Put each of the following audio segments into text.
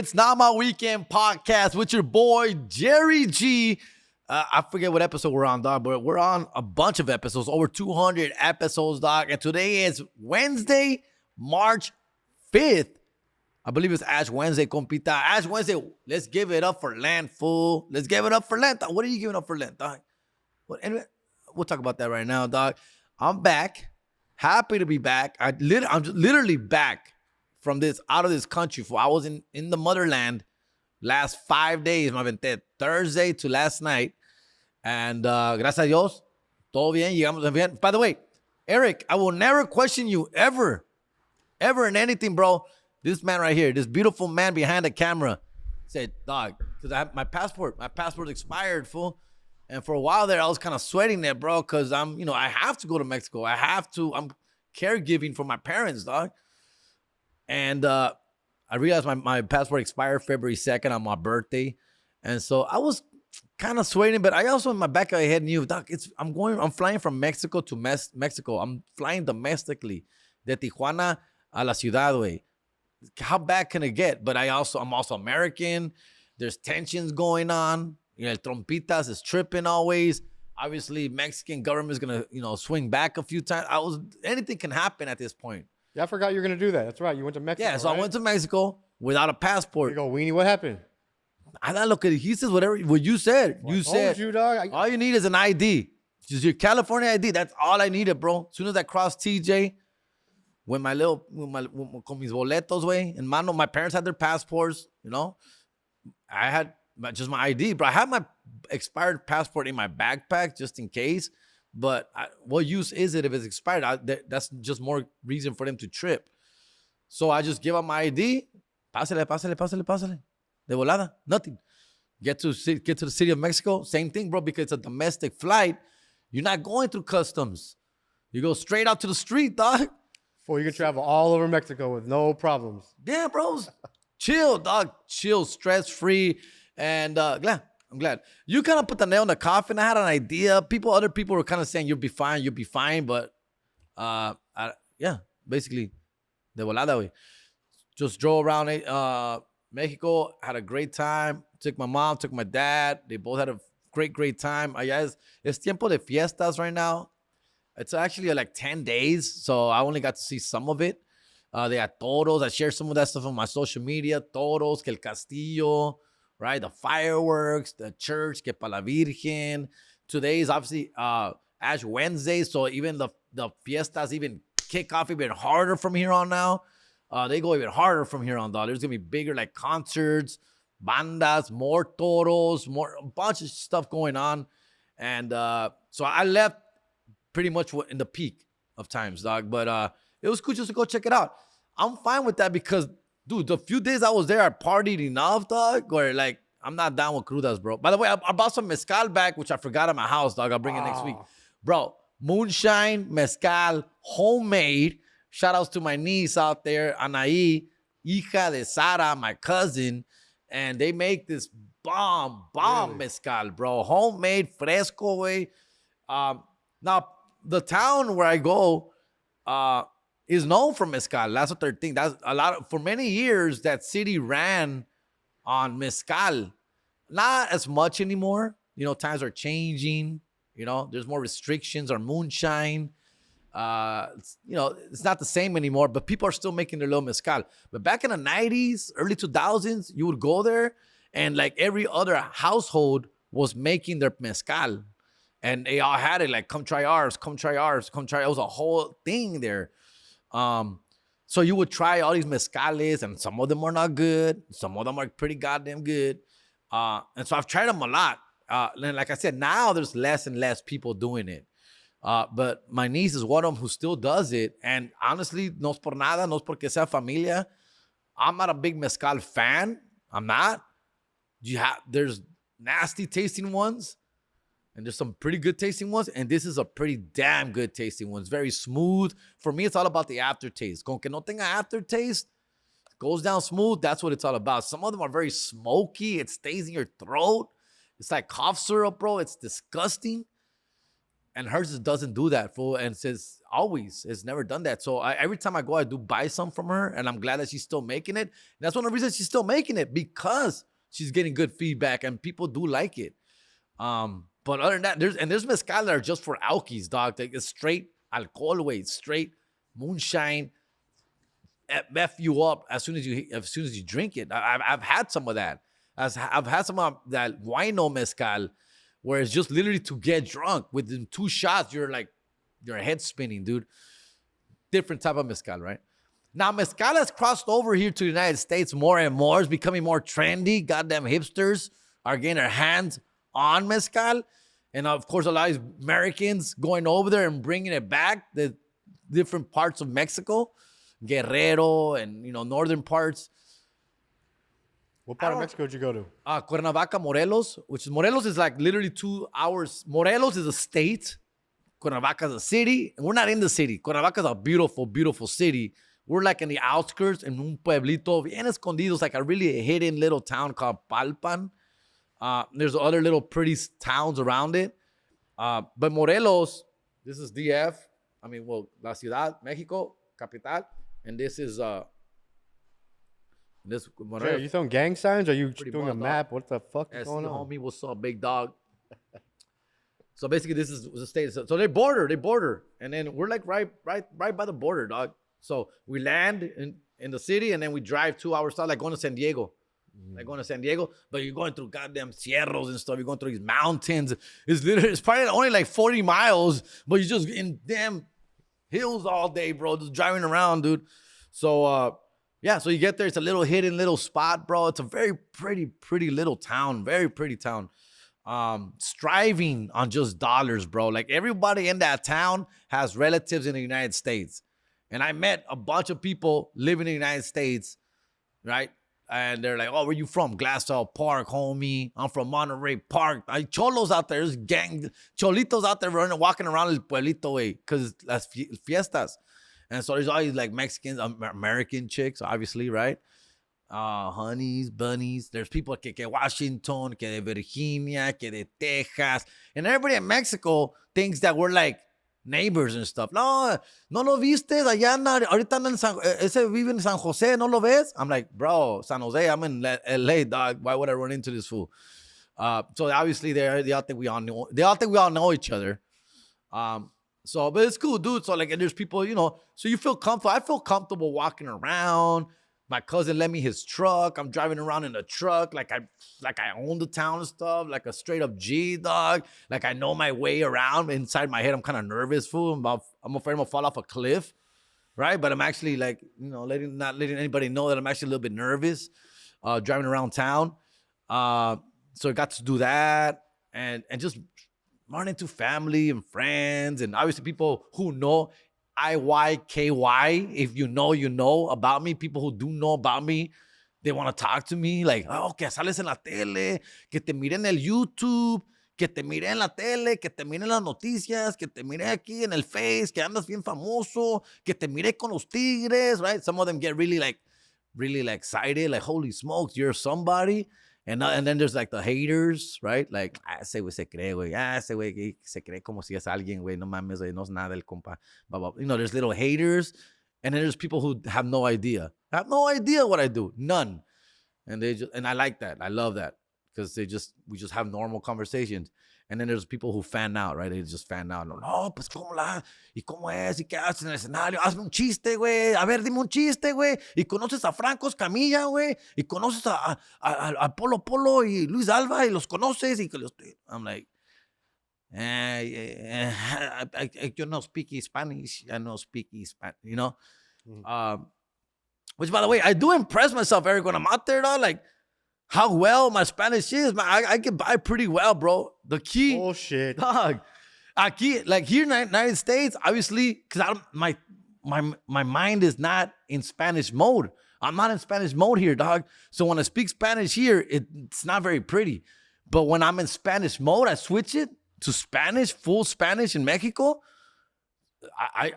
It's Not My Weekend podcast with your boy, Jerry G. I forget what episode we're on, dog, but we're on a bunch of episodes, over 200 episodes, dog. And today is Wednesday, March 5th. I believe it's Ash Wednesday, compita. Ash Wednesday, let's give it up for Lent, fool. Let's give it up for Lent, dog. What are you giving up for Lent, dog? Anyway, we'll talk about that right now, dog. I'm back. Happy to be back. I'm literally back from out of this country. I was in the motherland last 5 days, my vente, Thursday to last night. And gracias a Dios, todo bien, llegamos bien. By the way, Eric, I will never question you ever in anything, bro. This man right here, this beautiful man behind the camera said, dog, because I have my passport expired, fool. And for a while there, I was kind of sweating that, bro, because I have to go to Mexico. I'm caregiving for my parents, dog. And I realized my passport expired February 2nd on my birthday. And so I was kind of sweating, but I also in my back of my head knew, doc, I'm flying from Mexico to Mexico. I'm flying domestically, de Tijuana a la ciudad, way. How bad can it get? But I'm also American. There's tensions going on. El Trompitas is tripping always. Obviously, Mexican government is gonna, swing back a few times. Anything can happen at this point. Yeah, I forgot you were going to do that. That's right. You went to Mexico, Yeah, so right? I went to Mexico without a passport. You go, Weenie, what happened? I look at it. He says what you said. Well, I told you, dog. All you need is an ID. Just your California ID. That's all I needed, bro. As soon as I crossed TJ, with con mis boletos, way, in mano, my parents had their passports, I had just my ID, bro. I had my expired passport in my backpack just in case. But what use is it if it's expired? That's just more reason for them to trip. So I just give up my ID. Pásale. De volada, nothing. Get to the city of Mexico, same thing, bro, because it's a domestic flight. You're not going through customs. You go straight out to the street, dog. Before you can travel all over Mexico with no problems. Yeah, bros. Chill, dog. Chill, stress-free. And I'm glad. You kind of put the nail in the coffin. I had an idea. Other people were kind of saying, you'll be fine. But, basically, de volada, way. Just drove around Mexico, had a great time. Took my mom, took my dad. They both had a great time. Es tiempo de fiestas right now. It's actually like 10 days, so I only got to see some of it. They had toros. I shared some of that stuff on my social media. Toros, que el castillo, right? The fireworks, the church, que pa la Virgen. Today is obviously Ash Wednesday, so even the fiestas even kick off even harder from here on now. They go even harder from here on, though. There's going to be bigger like concerts, bandas, more toros, a bunch of stuff going on. And so I left pretty much in the peak of times, dog. But it was cool just to go check it out. I'm fine with that because, dude, the few days I was there, I partied enough, dog, where like I'm not down with crudas, bro. By the way, I bought some mezcal back, which I forgot at my house, dog. I'll bring it next week. Bro, moonshine, mezcal, homemade. Shout outs to my niece out there, Anaí, hija de Sara, my cousin. And they make this bomb really? Mezcal, bro. Homemade, fresco, way. Now, the town where I go is known for mezcal. That's what they're thinking. That's for many years, that city ran on mezcal. Not as much anymore. Times are changing. There's more restrictions on moonshine. It's not the same anymore, but people are still making their little mezcal. But back in the 90s, early 2000s, you would go there and like every other household was making their mezcal. And they all had it like, come try ours. It was a whole thing there. So you would try all these mezcales and some of them are not good. Some of them are pretty goddamn good. And so I've tried them a lot. And like I said, now there's less and less people doing it. But my niece is one of them who still does it. And honestly, no es por nada, no es porque sea familia. I'm not a big mezcal fan. I'm not. There's nasty tasting ones. And there's some pretty good tasting ones. And this is a pretty damn good tasting one. It's very smooth. For me, it's all about the aftertaste. Con que no tenga aftertaste, goes down smooth. That's what it's all about. Some of them are very smoky. It stays in your throat. It's like cough syrup, bro. It's disgusting. And hers just doesn't do that, fool. And says always, it's never done that. So every time I go, I do buy some from her, and I'm glad that she's still making it. And that's one of the reasons she's still making it, because she's getting good feedback and people do like it. But other than that, there's mezcal that are just for alkies, dog. Like, it's straight alcohol weight, straight moonshine. F you up as soon as you drink it. I've had some of that. I've had some of that wino mezcal, where it's just literally to get drunk. Within 2 shots, your head spinning, dude. Different type of mezcal, right? Now, mezcal has crossed over here to the United States more and more. It's becoming more trendy. Goddamn hipsters are getting their hands on mezcal. And of course, a lot of Americans going over there and bringing it back. The different parts of Mexico, Guerrero and, northern parts. What part of Mexico did you go to? Cuernavaca, Morelos, Morelos is like literally 2 hours. Morelos is a state. Cuernavaca is a city. And we're not in the city. Cuernavaca is a beautiful, beautiful city. We're like in the outskirts, in un pueblito bien escondido. It's like a really hidden little town called Palpan. There's other little pretty towns around it. But Morelos, this is DF. La Ciudad, Mexico, capital. And this is Morelos. Hey, are you throwing gang signs? Or are you doing a map? What the fuck is going on? Homie, what's up, big dog? So basically, this is the state. So they border, and then we're like right by the border, dog. So we land in the city, and then we drive 2 hours south, like going to San Diego. But you're going through goddamn cerros and stuff. You're going through these mountains. It's probably only like 40 miles, but you're just in damn hills all day, bro. Just driving around, dude. So so you get there. It's a little hidden little spot, bro. It's a very pretty little town. Very pretty town. Striving on just dollars, bro. Like, everybody in that town has relatives in the United States. And I met a bunch of people living in the United States, right? And they're like, "Oh, where you from?" Glassell Park, homie. I'm from Monterey Park. Cholos out there. There's cholitos out there walking around el pueblito, way, because las fiestas. And so there's always like Mexicans, American chicks, obviously, right? Honeys, bunnies. There's people que Washington, que de Virginia, que de Texas. And everybody in Mexico thinks that we're like neighbors and stuff. No lo viste allá, ahorita anda en ese vive en San Jose, no lo ves? I'm like, bro, San Jose, I'm in LA, dog. Why would I run into this fool? So obviously they all think we all know each other. But it's cool, dude. So like, and there's people, so you feel comfortable. I feel comfortable walking around. My cousin lent me his truck. I'm driving around in a truck like I own the town and stuff, like a straight up G, dog. Like, I know my way around. Inside my head, I'm kind of nervous, fool. I'm afraid I'm gonna fall off a cliff, right? But I'm actually like, not letting anybody know that I'm actually a little bit nervous, driving around town. So I got to do that and just run into family and friends and obviously people who know. IYKY. If you know about me. People who do know about me, they want to talk to me. Like, oh, que sales en la tele, que te mire en el YouTube, que te mire en la tele, que te mire en las noticias, que te mire aquí en el Face, que andas bien famoso, que te mire con los tigres, right? Some of them get really excited, like, holy smokes, you're somebody. And then there's like the haters, right? Like, ese güey se cree, güey. Ese güey se cree como si es alguien, güey. No mames, güey. No es nada el compa. Blah, blah. There's little haters. And then there's people who have no idea. I have no idea what I do. None. And I like that. I love that. Because we just have normal conversations. And then there's people who fan out, right? They just fan out. No, pues, ¿cómo la? ¿Y cómo es? ¿Y qué haces en el escenario? Hazme un chiste, güey. A ver, dime un chiste, güey. ¿Y conoces a Franco Escamilla, güey? ¿Y conoces a Polo Polo y Luis Alba? ¿Y los conoces? I'm like, I don't speak Spanish. I don't speak Spanish, Mm-hmm. Which, by the way, I do impress myself, Eric, when I'm out there, though. Like, how well my Spanish is, man. I get by pretty well, bro. The key, bullshit, dog. Aquí, like here in the United States, obviously, because my mind is not in Spanish mode. I'm not in Spanish mode here, dog. So when I speak Spanish here, it's not very pretty. But when I'm in Spanish mode, I switch it to Spanish, full Spanish in Mexico. I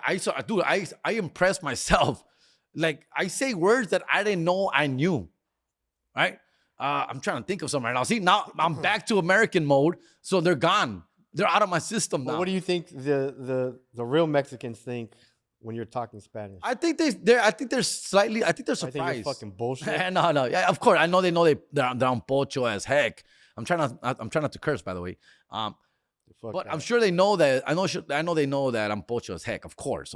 impress myself. Like, I say words that I didn't know I knew, right? I'm trying to think of something right now. See, now I'm back to American mode, so they're gone. They're out of my system But now. what do you think the real Mexicans think when you're talking Spanish? I think I think they're I think you're surprised. fucking bullshit. No. Yeah, of course. I know they're on pocho as heck. I'm trying not to curse, by the way. Fuck But that. I'm sure they know that. I know they know that I'm pocho as heck. Of course.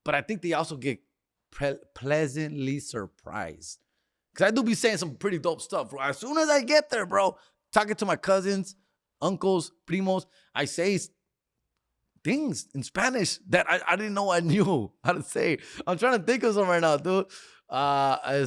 But I think they also get pleasantly surprised. Because I do be saying some pretty dope stuff, bro. As soon as I get there, bro, talking to my cousins, uncles, primos, I say things in Spanish that I didn't know I knew how to say. I'm trying to think of some right now, dude.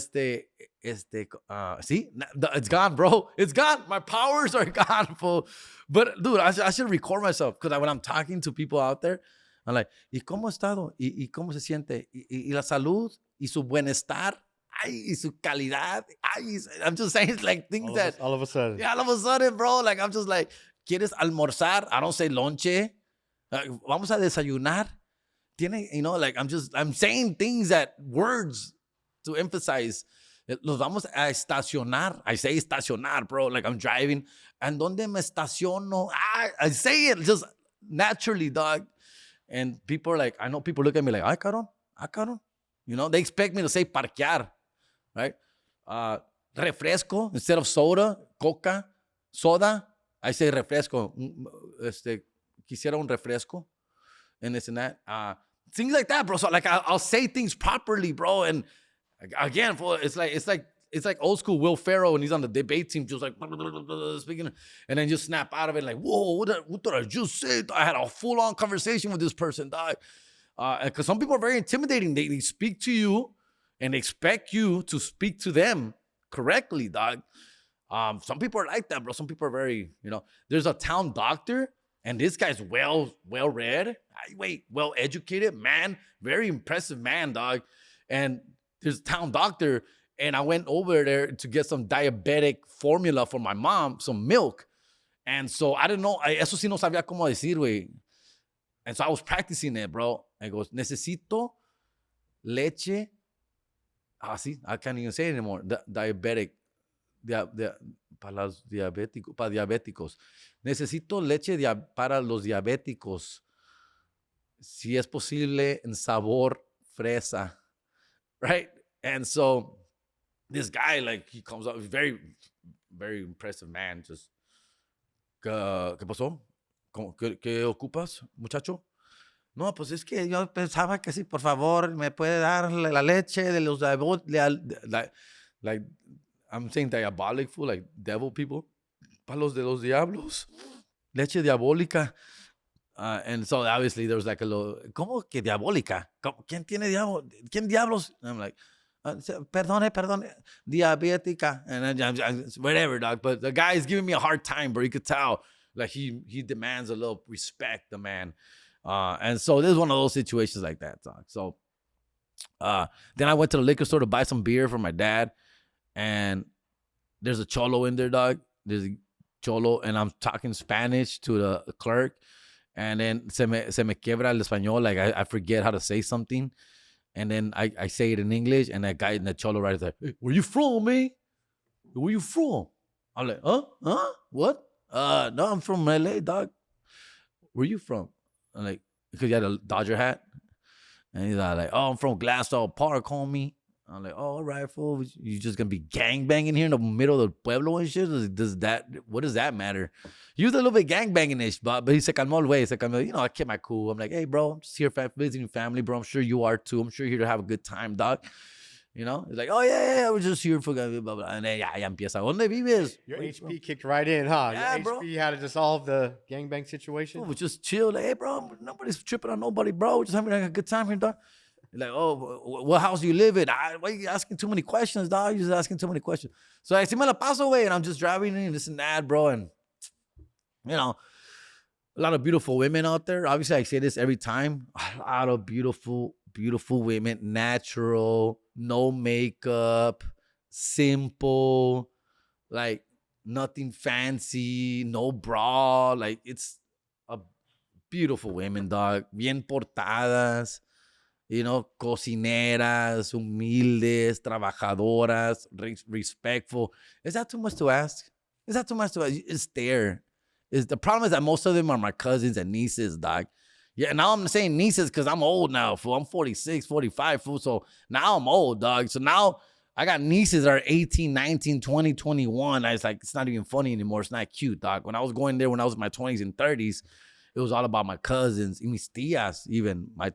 See, it's gone, bro. It's gone. My powers are gone, fool. But dude, I should record myself because when I'm talking to people out there, I'm like, ¿y cómo ha estado? ¿Y cómo se siente? ¿Y la salud? ¿Y su bienestar? Ay, y su calidad. Ay, I'm just saying like things that all of a sudden. yeah, all of a sudden, bro. Like I'm just like, ¿quieres almorzar? I don't say lonche. Vamos a desayunar. Tiene, you know, like I'm saying things that words to emphasize. Los vamos a estacionar. I say estacionar, bro. Like I'm driving. ¿En dónde me estaciono? I say it just naturally, dog. And people are like, I know people look at me like, ay, cabrón. You know, they expect me to say parquear, right? Refresco instead of soda, coca, soda. I say refresco. Quisiera un refresco. And this and that. Things like that, bro. So like I'll say things properly, bro. And again, it's like old school Will Ferrell when he's on the debate team, just like speaking, and then just snap out of it, like, whoa, what did I just say? I had a full-on conversation with this person, dog. Because some people are very intimidating. They speak to you and expect you to speak to them correctly, dog. Some people are like that, bro. Some people are very, you know. There's a town doctor, and this guy's well-read, well-educated man, very impressive man, dog. And there's a town doctor, and I went over there to get some diabetic formula for my mom, some milk. And so I didn't know, eso sí no sabía cómo decir, güey. And so I was practicing it, bro. I goes, necesito leche. Sí, I can't even say it anymore. Diabetic. Para diabéticos. Necesito leche para los diabéticos. Si es posible, en sabor fresa. Right? And so this guy, like, he comes up, very, very impressive man. Just, ¿qué pasó? ¿Qué ocupas, muchacho? No, pues es que yo pensaba que sí, por favor, me puede dar la leche de los like I'm saying diabolic food, like devil people. Para los de los diablos. Leche diabólica. And so obviously there was like a little, ¿cómo que diabólica? ¿Quién tiene ¿Quién diablos? And I'm like, perdone, diabética. And whatever, dog. But the guy is giving me a hard time, bro. You could tell. Like he demands a little respect, the man. And so this is one of those situations like that, dog. So then I went to the liquor store to buy some beer for my dad. And there's a cholo in there, dog. There's a cholo, and I'm talking Spanish to the clerk. And then se me quiebra el español. Like I forget how to say something. And then I say it in English. And that guy in the cholo right there, hey, where you from, man? Where you from? I'm like, huh? What? No, I'm from LA, dog. Where you from? I'm like, because he had a Dodger hat. And he's like, oh, I'm from Glassdale Park, homie. I'm like, oh, all right, fool. You just gonna be gangbanging here in the middle of the pueblo and shit? What does that matter? He was a little bit gangbanging-ish, but he se calmó el güey. You know, I kept my cool. I'm like, hey, bro, I'm just here visiting family, bro. I'm sure you are too. I'm sure you're here to have a good time, dog. You know? He's like, oh, yeah, we're just here for blah, blah, blah. And then, ya empieza. ¿Dónde vives? Your HP kicked right in, huh? Yeah, Your bro. HP had to dissolve the gangbang situation. We just chill. Like, hey, bro, nobody's tripping on nobody, bro. We're just having a good time here, dog. Like, oh, what house do you live in? Why are you asking too many questions, dog? You're just asking too many questions. So I see me la paso away, and I'm just driving in this and that, bro. And, you know, a lot of beautiful women out there. Obviously, I say this every time. A lot of beautiful women, natural, no makeup, simple, like nothing fancy, no bra. Like, it's a beautiful women, dog. Bien portadas. You know, cocineras, humildes, trabajadoras, respectful. Is that too much to ask? It's there. Is the problem is that most of them are my cousins and nieces, dog. Yeah, now I'm saying nieces because I'm old now, fool. I'm 46, 45, fool. So now I'm old, dog. So now I got nieces that are 18, 19, 20, 21. I was like, it's not even funny anymore. It's not cute, dog. When I was going there when I was in my 20s and 30s, it was all about my cousins, and mis tias, even. My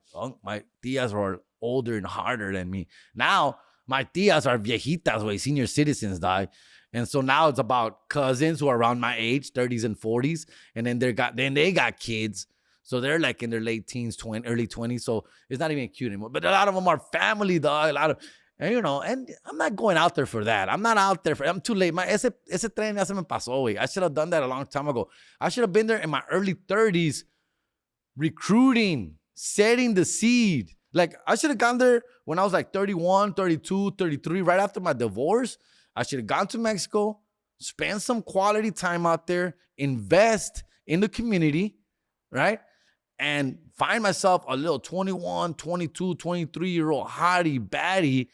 tias were older and harder than me. Now, my tias are viejitas, way, senior citizens, dog. And so now it's about cousins who are around my age, 30s and 40s, and then they got kids. So they're like in their late teens, early 20s. So it's not even cute anymore. But a lot of them are family, dog. A lot of, and I'm not going out there for that. I'm not out there I'm too late. Ese tren ya se me pasó, güey. I should have done that a long time ago. I should have been there in my early 30s, recruiting, setting the seed. Like, I should have gone there when I was like 31, 32, 33, right after my divorce. I should have gone to Mexico, spend some quality time out there, invest in the community, right? And find myself a little 21, 22, 23-year-old hottie baddie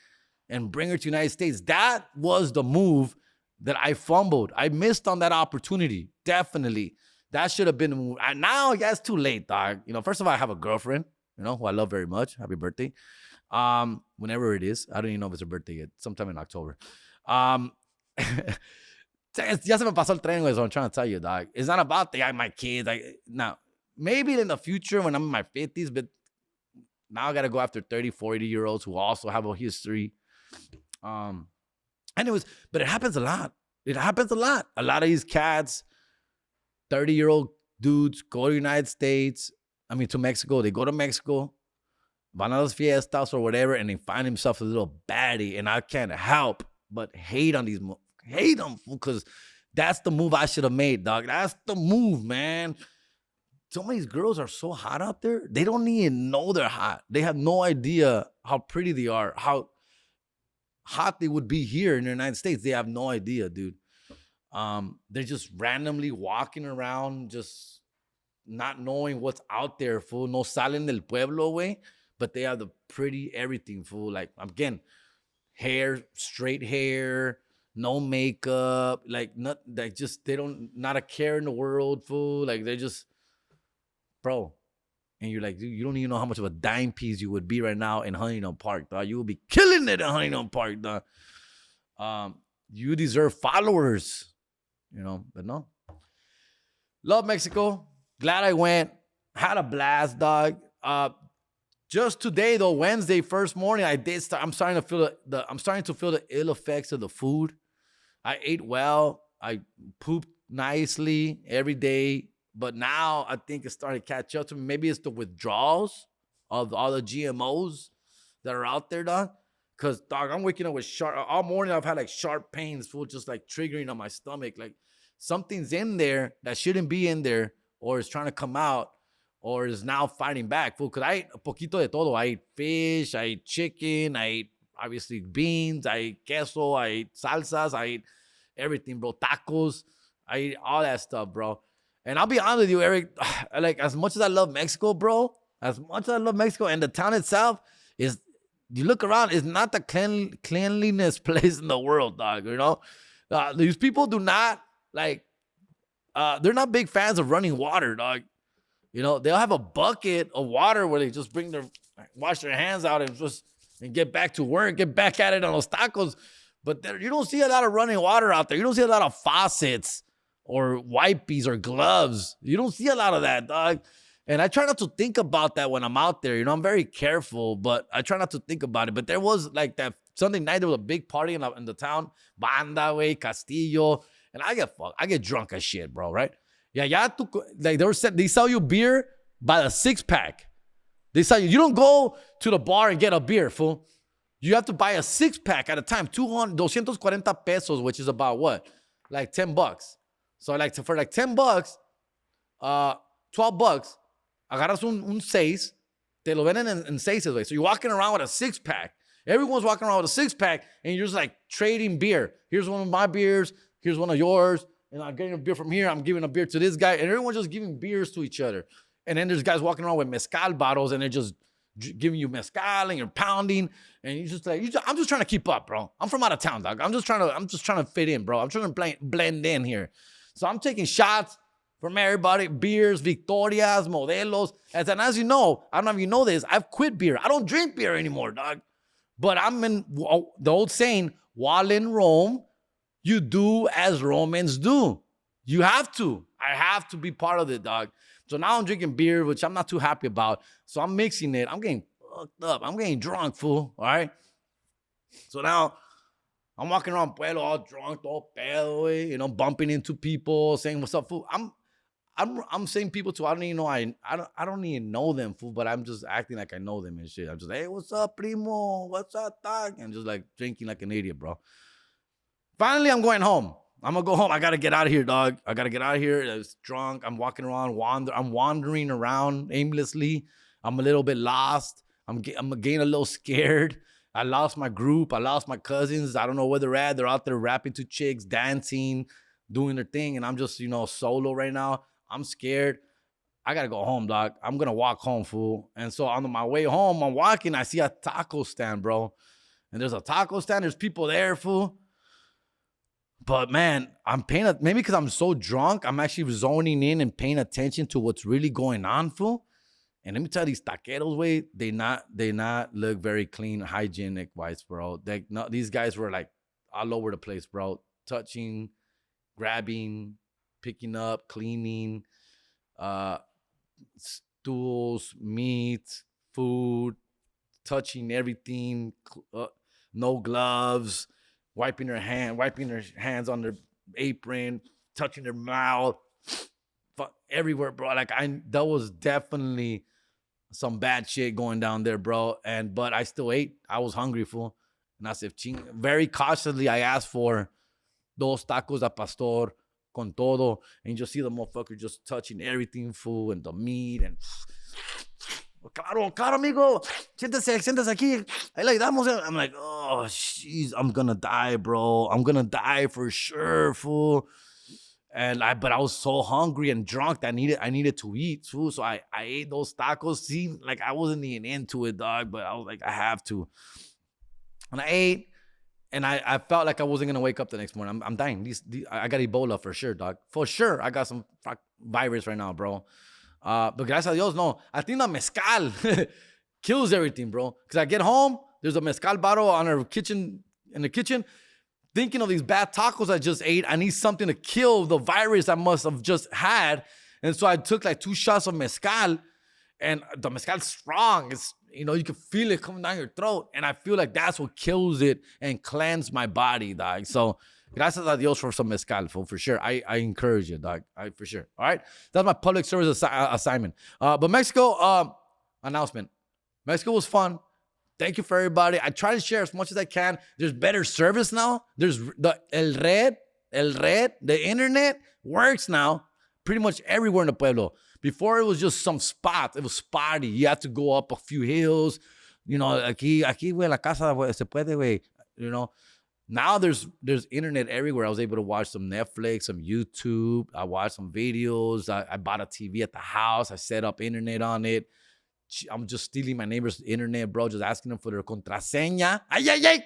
and bring her to the United States. That was the move that I fumbled. I missed on that opportunity, definitely. That should have been the move. And now, yeah, it's too late, dog. First of all, I have a girlfriend, who I love very much. Happy birthday. Whenever it is. I don't even know if it's her birthday yet. Sometime in October. Ya se me pasó el tren, güey, so I'm trying to tell you, dog. It's not about my kids. Now, maybe in the future when I'm in my 50s, but now I got to go after 30, 40-year-olds who also have a history. Anyways, but it happens a lot. It happens a lot. A lot of these cats, 30-year-old dudes, go to the United States. To Mexico. They go to Mexico, van a las fiestas or whatever, and they find themselves a little baddie. And I can't help but hate on them, because that's the move I should have made, dog. That's the move, man. Some of these girls are so hot out there. They don't even know they're hot. They have no idea how pretty they are, how hot they would be here in the United States. They have no idea, dude. They're just randomly walking around, just not knowing what's out there, fool. No salen del pueblo, way. But they have the pretty everything, fool. Like, again, hair, straight hair, no makeup, like they don't, not a care in the world, fool. Like, they're just, bro. And you're like, dude, you don't even know how much of a dime piece you would be right now in Huntington Park, dog. You would be killing it in Huntington Park, dog. You deserve followers, but no. Love Mexico. Glad I went. Had a blast, dog. Just today, though, Wednesday, first morning, I'm starting to feel the ill effects of the food. I ate well. I pooped nicely every day. But now I think it's starting to catch up to me. Maybe it's the withdrawals of all the GMOs that are out there, dog. Because, dog, I'm waking up with all morning I've had like sharp pains, fool, just like triggering on my stomach. Like, something's in there that shouldn't be in there, or is trying to come out, or is now fighting back, fool. Because I ate a poquito de todo. I ate fish, I ate chicken, I ate, obviously, beans, I ate queso, I ate salsas, I ate everything, bro. Tacos, I ate all that stuff, bro. And I'll be honest with you, Eric, like, as much as I love Mexico, bro, and the town itself is, you look around, it's not the cleanliness place in the world, dog, these people do not, like, they're not big fans of running water, dog. They'll have a bucket of water where they just wash their hands out and get back to work, get back at it on those tacos. But you don't see a lot of running water out there. You don't see a lot of faucets or wipies or gloves. You don't see a lot of that, dog. And I try not to think about that when I'm out there. I'm very careful, but I try not to think about it. But there was like that Sunday night, there was a big party in the town, Banda, way, Castillo. And I get drunk as shit, bro, right? Yeah, like they sell you beer by the 6-pack. They sell you don't to the bar and get a beer, fool. You have to buy a 6-pack at a time, 240 pesos, which is about what? Like $10. So for like $10, $12, agarras un 6, te lo venden en 6s, way. So you're walking around with a 6-pack. Everyone's walking around with a 6-pack, and you're just like trading beer. Here's one of my beers. Here's one of yours. And I'm getting a beer from here. I'm giving a beer to this guy. And everyone's just giving beers to each other. And then there's guys walking around with mezcal bottles, and they're just giving you mezcal, and you're pounding. And you're just like, I'm just trying to keep up, bro. I'm from out of town, dog. I'm just trying to fit in, bro. I'm trying to blend in here. So I'm taking shots from everybody. Beers, Victorias, Modelos. And as you know, I don't know if you know this, I've quit beer. I don't drink beer anymore, dog. But I'm in the old saying, while in Rome, you do as Romans do. You have to. I have to be part of it, dog. So now I'm drinking beer, which I'm not too happy about. So I'm mixing it. I'm getting fucked up. I'm getting drunk, fool. All right. So now I'm walking around Pueblo all drunk, all pedo, bumping into people, saying what's up, fool. I'm saying people too. I don't even know. I don't even know them, fool. But I'm just acting like I know them and shit. I'm just like, hey, what's up, primo? What's up, dog? And just like drinking like an idiot, bro. Finally, I'm going home. I'm gonna go home. I gotta get out of here, dog. I gotta get out of here. I was drunk. I'm walking around, I'm wandering around aimlessly. I'm a little bit lost. I'm getting a little scared. I lost my group. I lost my cousins. I don't know where they're at. They're out there rapping to chicks, dancing, doing their thing, and I'm just solo right now. I'm scared. I gotta go home, dog. I'm gonna walk home, fool. And so on my way home, I'm walking. I see a taco stand, bro. And there's a taco stand. There's people there, fool. But man, I'm paying maybe because I'm so drunk, I'm actually zoning in and paying attention to what's really going on, fool. And let me tell you, these taqueros, way they not look very clean, hygienic wise, bro. These guys were like all over the place, bro. Touching, grabbing, picking up, cleaning, stools, meat, food, touching everything, no gloves. Wiping their hands on their apron, touching their mouth, everywhere, bro. Like that was definitely some bad shit going down there, bro. But I still ate. I was hungry, fool. And I said, very cautiously, I asked for dos tacos al pastor con todo, and you just see the motherfucker just touching everything, fool, and the meat and. Claro, amigo. Siéntese aquí. Ahí le damos. I'm like, oh, jeez, I'm gonna die, bro. I'm gonna die for sure, fool. But I was so hungry and drunk that I needed to eat, fool. So I ate those tacos. See, like I wasn't even into it, dog. But I was like, I have to. And I ate, and I felt like I wasn't gonna wake up the next morning. I'm dying. I got Ebola for sure, dog. For sure, I got some virus right now, bro. But gracias a Dios, no. I think the mezcal kills everything, bro. Because I get home, there's a mezcal bottle in the kitchen. Thinking of these bad tacos I just ate, I need something to kill the virus I must have just had. And so I took like 2 shots of mezcal, and the mezcal's strong. It's, you can feel it coming down your throat. And I feel like that's what kills it and cleanse my body, dog. So gracias a Dios for some mezcal, for sure. I encourage you, dog. For sure. All right. That's my public service assignment. But Mexico announcement. Mexico was fun. Thank you for everybody. I try to share as much as I can. There's better service now. There's the the internet works now pretty much everywhere in the pueblo. Before it was just some spots. It was spotty. You had to go up a few hills. Aquí, güey, la casa, güey, se puede, güey. Now there's internet everywhere. I was able to watch some Netflix, some YouTube. I watched some videos. I bought a TV at the house. I set up internet on it. I'm just stealing my neighbor's internet, bro. Just asking them for their contraseña. Ay.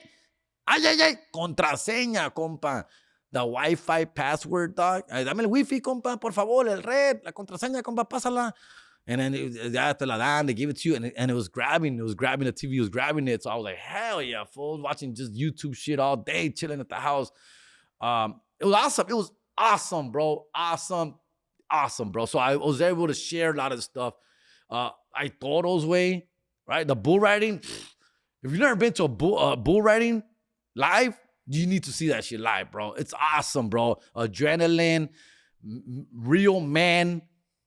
Contraseña, compa. The Wi-Fi password, dog. Dame el Wi-Fi, compa, por favor. El red. La contraseña, compa, pásala. And then ya te la dan, they give it to you, and it was grabbing the TV, it was grabbing it. So I was like, hell yeah, fool. Watching just YouTube shit all day, chilling at the house. It was awesome. It was awesome, bro. Awesome, bro. So I was able to share a lot of stuff. I toros way, right? The bull riding. If you've never been to a bull riding live, you need to see that shit live, bro. It's awesome, bro. Adrenaline, real man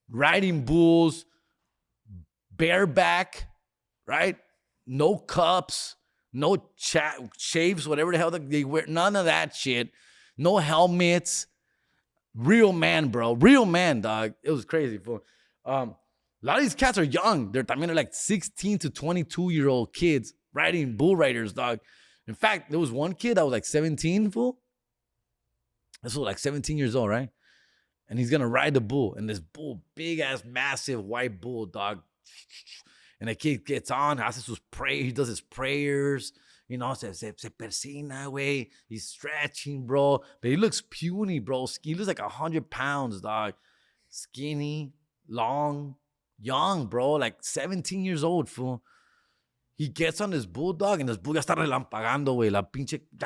riding bulls, bareback, right? No cups, no shaves, whatever the hell they wear. None of that shit. No helmets. Real man, bro. Real man, dog. It was crazy, fool. A lot of these cats are young. They're like 16 to 22-year-old kids riding bull riders, dog. In fact, there was one kid that was like 17, fool. This was like 17 years old, right? And he's gonna ride the bull. And this bull, big ass, massive white bull, dog. And the kid gets on, he does his prayers, se persina, way. He's stretching, bro. But he looks puny, bro. He looks like 100 pounds, dog. skinny, long, young, bro, like 17 years old, fool. He gets on this bulldog, and this bull ya está relampagando, güey. Ya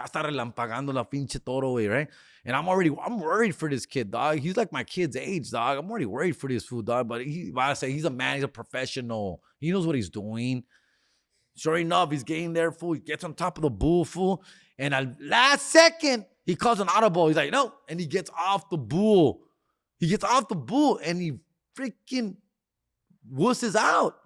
está relampagando la pinche toro, güey, right? And I'm worried for this kid, dog. He's like my kid's age, dog. I'm already worried for this fool, dog. But I say he's a man, he's a professional. He knows what he's doing. Sure enough, he's getting there, fool. He gets on top of the bull, fool. And at last second, he calls an audible. He's like, no. And he gets off the bull. And he freaking wusses out.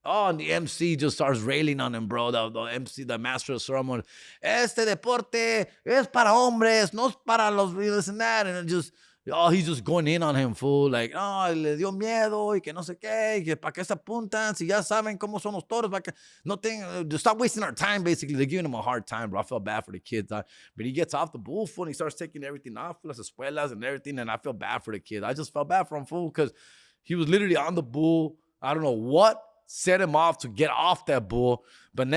Oh, and the MC just starts railing on him, bro. The MC, the master of ceremony. Este deporte es para hombres, no es para los this and that. And he's just going in on him, fool. Like, oh, le dio miedo y que no sé qué, que para qué se apuntan, si ya saben cómo son los toros, para que no just stop wasting our time, basically. They're giving him a hard time, bro. I feel bad for the kids. But he gets off the bull, fool, and he starts taking everything off, las espuelas and everything, and I feel bad for the kid. I just felt bad for him, fool, because he was literally on the bull. I don't know what set him off to get off that bull, but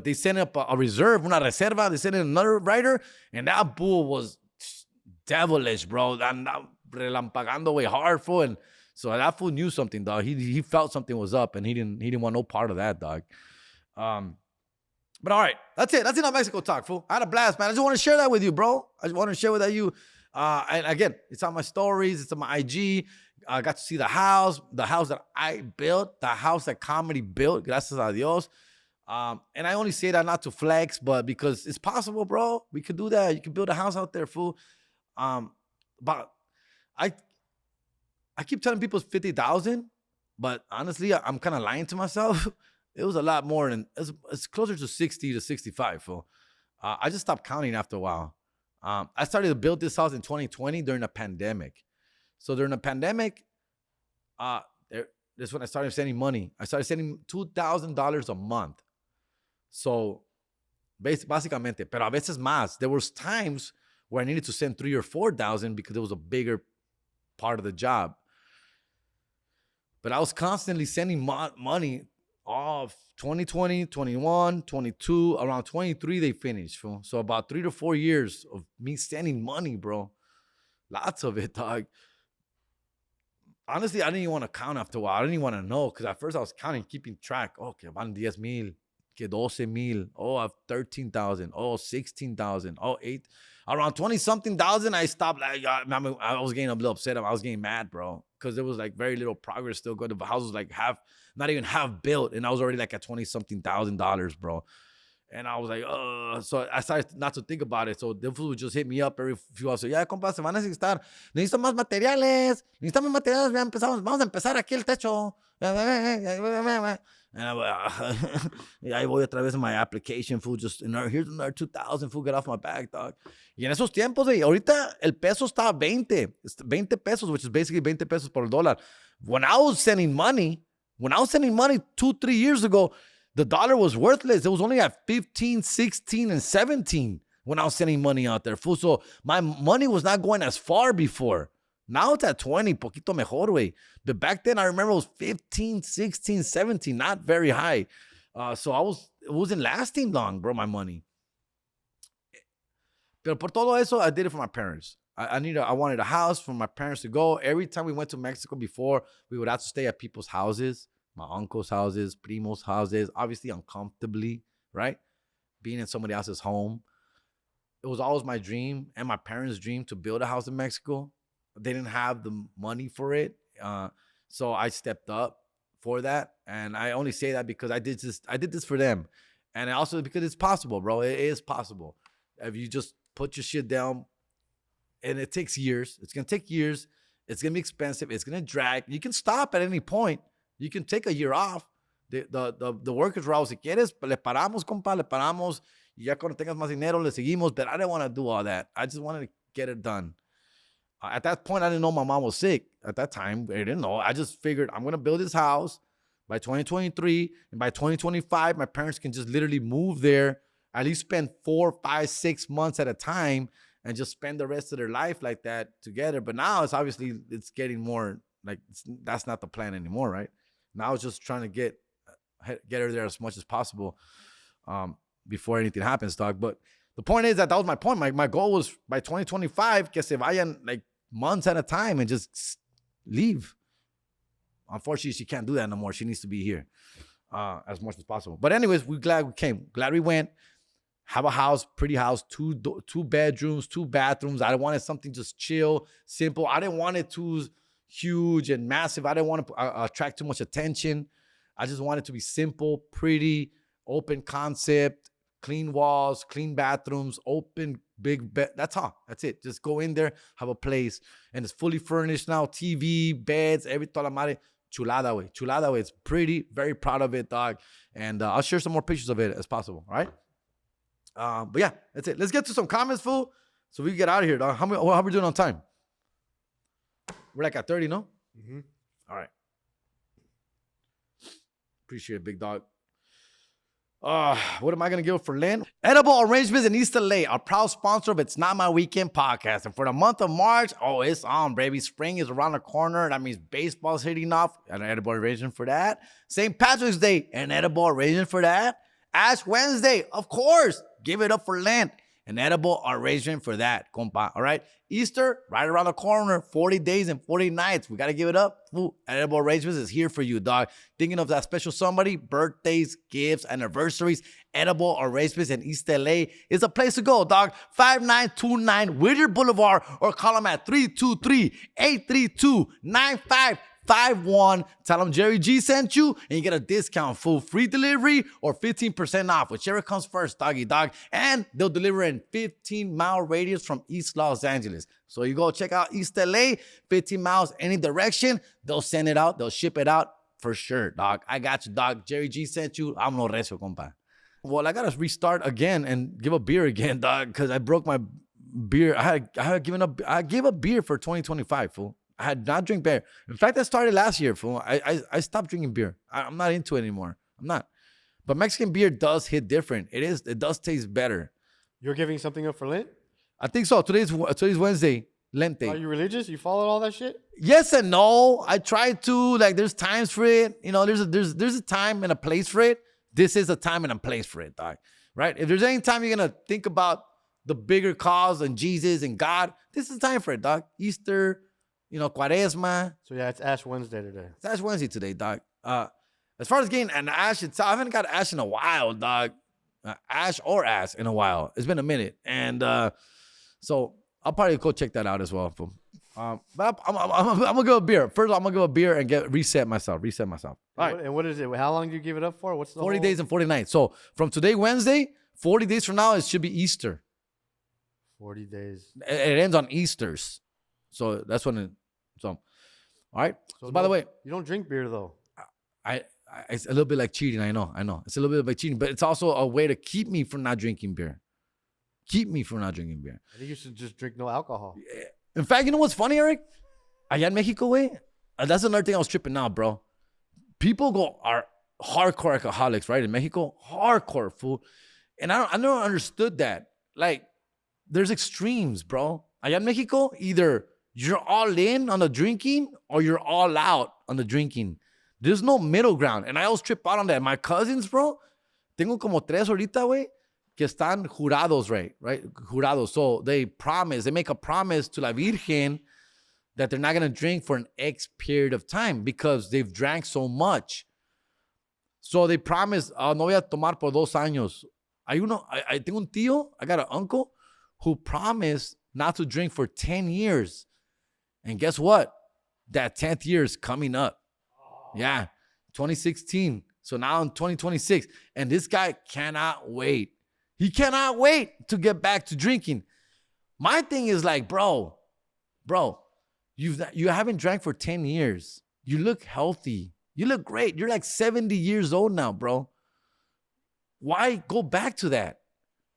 they sent up a reserve, una reserva. They sent in another rider, and that bull was devilish, bro. And relampagando way hard, fool. And so that fool knew something, dog. He felt something was up, and he didn't want no part of that, dog. But all right, that's it. That's enough Mexico talk, fool. I had a blast, man. I just want to share that with you, bro. I just want to share with you. And again, it's on my stories. It's on my IG. I got to see the house that I built, the house that comedy built, gracias a Dios. And I only say that not to flex, but because it's possible, bro. We could do that. You can build a house out there, fool. But I keep telling people it's 50,000, but honestly, I'm kind of lying to myself. It was a lot more than, it's closer to 60 to 65, fool. I just stopped counting after a while. I started to build this house in 2020 during the pandemic. So during the pandemic, that's when I started sending money. I started sending $2,000 a month. So, básicamente, pero a veces más. There was times where I needed to send 3,000 or 4,000 because it was a bigger part of the job. But I was constantly sending money off 2020, 21, 22, around 23 they finished. Fool. So about 3 to 4 years of me sending money, bro. Lots of it, dog. Honestly, I didn't even want to count after a while. I didn't even want to know because at first I was counting, keeping track. Oh, que van 10,000, que 12,000. Oh, I have 13,000. Oh, 16,000. Oh, 8. Around 20-something thousand, I stopped. Like, I was getting a little upset. I was getting mad, bro, because there was like very little progress still going. The house was like not even half built, and I was already like at $20-something thousand, bro. And I was like, so I started not to think about it. So the fool would just hit me up every few hours. So, yeah, compa, se van a necesitar. Necesito más materiales. Necesitamos más materiales. Vamos a empezar aquí el techo. And I'm like, yeah, I voy otra vez in my application, fool. Just, here's another 2,000, fool. Get off my back, dog. Y en esos tiempos, ahorita el peso estaba 20 pesos, which is basically 20 pesos por el dólar. When I was sending money 2-3 years ago, the dollar was worthless. It was only at 15, 16, and 17 when I was sending money out there, fool. So my money was not going as far before. Now it's at 20, poquito mejor, güey. But back then, I remember it was 15, 16, 17, not very high. So it wasn't lasting long, bro, my money. Pero por todo eso, I did it for my parents. I wanted a house for my parents to go. Every time we went to Mexico before, we would have to stay at people's houses. My uncle's houses, primos' houses, obviously uncomfortably, right? Being in somebody else's home. It was always my dream and my parents' dream to build a house in Mexico. They didn't have the money for it. So I stepped up for that. And I only say that because I did this for them. And also because it's possible, bro. It is possible. If you just put your shit down, and it takes years. It's going to take years. It's going to be expensive. It's going to drag. You can stop at any point. You can take a year off. The workers route, si quieres, le paramos, compa, le paramos. Y ya cuando tengas más dinero, le seguimos. But I didn't want to do all that. I just wanted to get it done. At that point, I didn't know my mom was sick. At that time, I didn't know. I just figured I'm going to build this house by 2023. And by 2025, my parents can just literally move there, at least spend 4, 5, 6 months at a time, and just spend the rest of their life like that together. But now it's getting more like that's not the plan anymore, right? Now it's just trying to get her there as much as possible before anything happens, dog. But the point is that was my point. My goal was by 2025 que se vayan like months at a time and just leave. Unfortunately, she can't do that no more. She needs to be here as much as possible. But anyways, we're glad we came. Glad we went. Have a house, pretty house, two bedrooms, 2 bathrooms. I wanted something just chill, simple. I didn't want it too huge and massive. I didn't want to attract too much attention. I just wanted it to be simple, pretty, open concept, clean walls, clean bathrooms, open big bed. That's all. That's it. Just go in there, have a place, and it's fully furnished now. TV, beds, everything. Chulada way. Chulada way. It's pretty. Very proud of it, dog. And I'll share some more pictures of it as possible. All right. But yeah, that's it. Let's get to some comments, fool, so we can get out of here, dog. How are we doing on time? We're like at 30, no? Mm-hmm. All right. Appreciate it, big dog. What am I going to give for Lent? Edible Arraignments in East LA, our proud sponsor of It's Not My Weekend podcast. And for the month of March, it's on, baby. Spring is around the corner. That means baseball's hitting off. An edible arrangement for that. St. Patrick's Day, an edible arrangement for that. Ash Wednesday, of course. Give it up for Lent. An edible arrangement for that, compa. All right. Easter, right around the corner. 40 days and 40 nights. We got to give it up. Ooh, edible arrangements is here for you, dog. Thinking of that special somebody, birthdays, gifts, anniversaries. Edible arrangements in East LA is a place to go, dog. 5929 Whittier Boulevard, or call them at 323-832-9551. Tell them Jerry G sent you, and you get a discount, full free delivery or 15% off, whichever comes first, doggy dog. And they'll deliver in 15-mile radius from East Los Angeles. So you go check out East LA, 15 miles any direction. They'll send it out. They'll ship it out for sure, dog. I got you, dog. Jerry G sent you. I'm no recio, compa. Well, I gotta restart again and give a beer again, dog, because I broke my beer. I gave up beer for 2025, fool. I had not drink beer. In fact, I started last year, fool. I stopped drinking beer. I'm not into it anymore. I'm not. But Mexican beer does hit different. It does taste better. You're giving something up for Lent? I think so. Today's Wednesday, Lent day. Are you religious? You follow all that shit? Yes and no. I try to. Like, there's times for it. You know, there's a time and a place for it. This is a time and a place for it, dog. Right? If there's any time you're gonna think about the bigger cause and Jesus and God, this is the time for it, dog. Easter. You know, Quaresma. So yeah, it's Ash Wednesday today. It's Ash Wednesday today, dog. As far as getting an ash itself, I haven't got ash in a while, dog. Ash or ass in a while. It's been a minute. And so I'll probably go check that out as well. But I'm gonna go a beer. First, I'm gonna go a beer and reset myself. All right. And what is it? How long do you give it up for? What's the 40 days and 40 nights. So from today, Wednesday, 40 days from now, it should be Easter. 40 days. It ends on Easters. So that's when it. So, all right. So by the way, you don't drink beer though. It's a little bit like cheating. I know. It's a little bit like cheating, but it's also a way to keep me from not drinking beer. I think you should just drink no alcohol. In fact, you know what's funny, Eric? Allá in Mexico, way. That's another thing I was tripping out, bro. People are hardcore alcoholics, right? In Mexico, hardcore, fool. And I never understood that. Like, there's extremes, bro. Allá in Mexico, either you're all in on the drinking or you're all out on the drinking. There's no middle ground. And I always trip out on that. My cousins, bro, tengo como 3 ahorita, güey, que están jurados, right? Jurados. So they make a promise to la Virgen that they're not going to drink for an X period of time because they've drank so much. So they promise, no voy a tomar por 2 años. I tengo un tío, I got an uncle who promised not to drink for 10 years. And guess what? That 10th year is coming up. Yeah, 2016. So now in 2026. And this guy cannot wait. He cannot wait to get back to drinking. My thing is like, bro, you haven't drank for 10 years. You look healthy. You look great. You're like 70 years old now, bro. Why go back to that?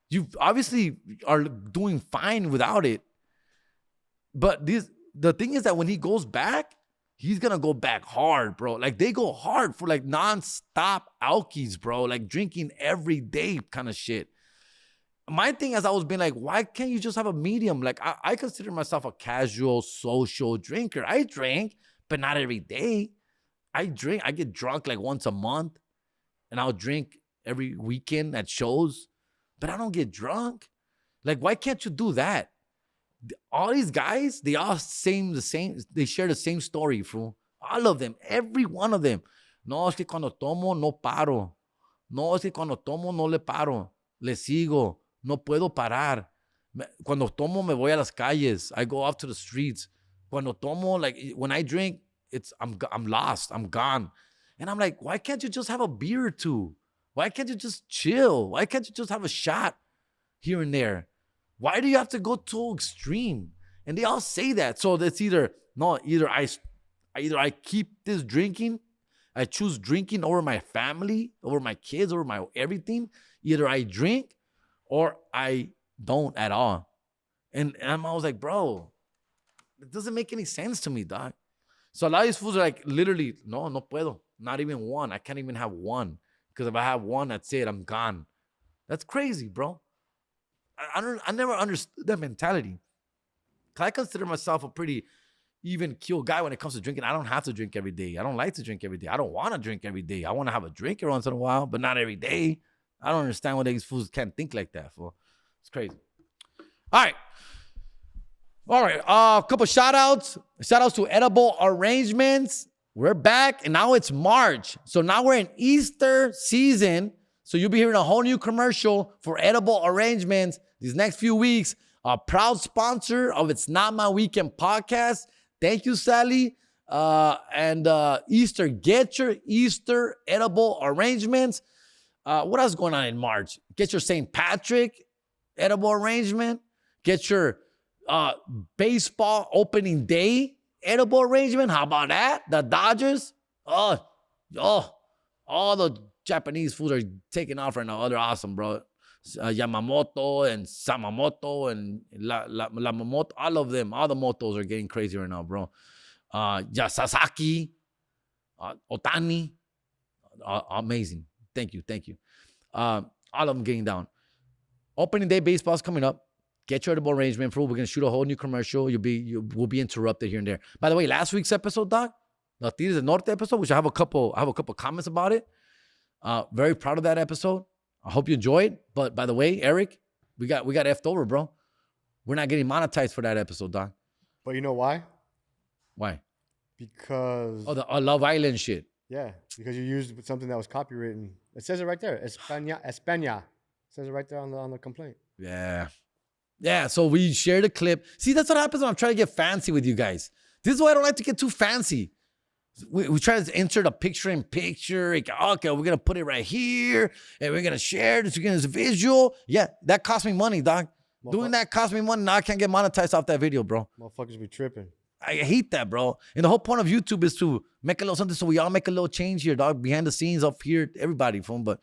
You obviously are doing fine without it. But the thing is that when he goes back, he's going to go back hard, bro. Like, they go hard for like non-stop alkies, bro. Like drinking every day kind of shit. My thing has always been like, why can't you just have a medium? Like, I consider myself a casual social drinker. I drink, but not every day. I get drunk like once a month, and I'll drink every weekend at shows, but I don't get drunk. Like, why can't you do that? All these guys, they all they share the same story, fool. All of them, every one of them. No, es que cuando tomo, no paro. No, es que cuando tomo, no le paro. Le sigo. No puedo parar. Cuando tomo, me voy a las calles. I go off to the streets. Cuando tomo, like, when I drink, I'm lost. I'm gone. And I'm like, why can't you just have a beer or two? Why can't you just chill? Why can't you just have a shot here and there? Why do you have to go too extreme? And they all say that. So that's either I keep this drinking. I choose drinking over my family, over my kids, over my everything. Either I drink or I don't at all. And I was like, bro, it doesn't make any sense to me, dog. So a lot of these fools are like, literally, no puedo. Not even one. I can't even have one. Because if I have one, that's it. I'm gone. That's crazy, bro. I never understood that mentality. I consider myself a pretty even keel guy when it comes to drinking. I don't have to drink every day. I don't like to drink every day. I don't want to drink every day. I want to have a drink every once in a while, but not every day. I don't understand why these fools can't think like that, fool. It's crazy. All right. A couple shout outs. Shout outs to Edible Arrangements. We're back, and now it's March. So now we're in Easter season. So you'll be hearing a whole new commercial for Edible Arrangements these next few weeks. A proud sponsor of It's Not My Weekend podcast. Thank you, Sally. And Easter, get your Easter edible arrangements. What else is going on in March? Get your St. Patrick edible arrangement. Get your baseball opening day edible arrangement. How about that? The Dodgers. All the Japanese foods are taking off right now. They're awesome, bro. Yamamoto and Samamoto and Lamamoto, all of them, all the motos are getting crazy right now, bro. Sasaki, Otani, amazing. Thank you. All of them getting down. Opening day baseball's coming up. Get your edible arrangement, bro. We're gonna shoot a whole new commercial. We'll be interrupted here and there. By the way, last week's episode, Doc, the Tigres del Norte episode, which I have a couple comments about it. Very proud of that episode. I hope you enjoyed. But by the way, Eric, we got effed over, bro. We're not getting monetized for that episode, Doc. But you know why? Why? Because the Love Island shit. Yeah, because you used something that was copywritten. It says it right there. España. It says it right there on the complaint. Yeah. So we shared a clip. See, that's what happens when I'm trying to get fancy with you guys. This is why I don't like to get too fancy. We try to insert a picture-in-picture. Okay, we're going to put it right here, and we're going to share this. We're going to visual. Yeah, that cost me money, dog. Doing that cost me money. Now I can't get monetized off that video, bro. Motherfuckers be tripping. I hate that, bro. And the whole point of YouTube is to make a little something so we all make a little change here, dog. Behind the scenes up here, everybody from. But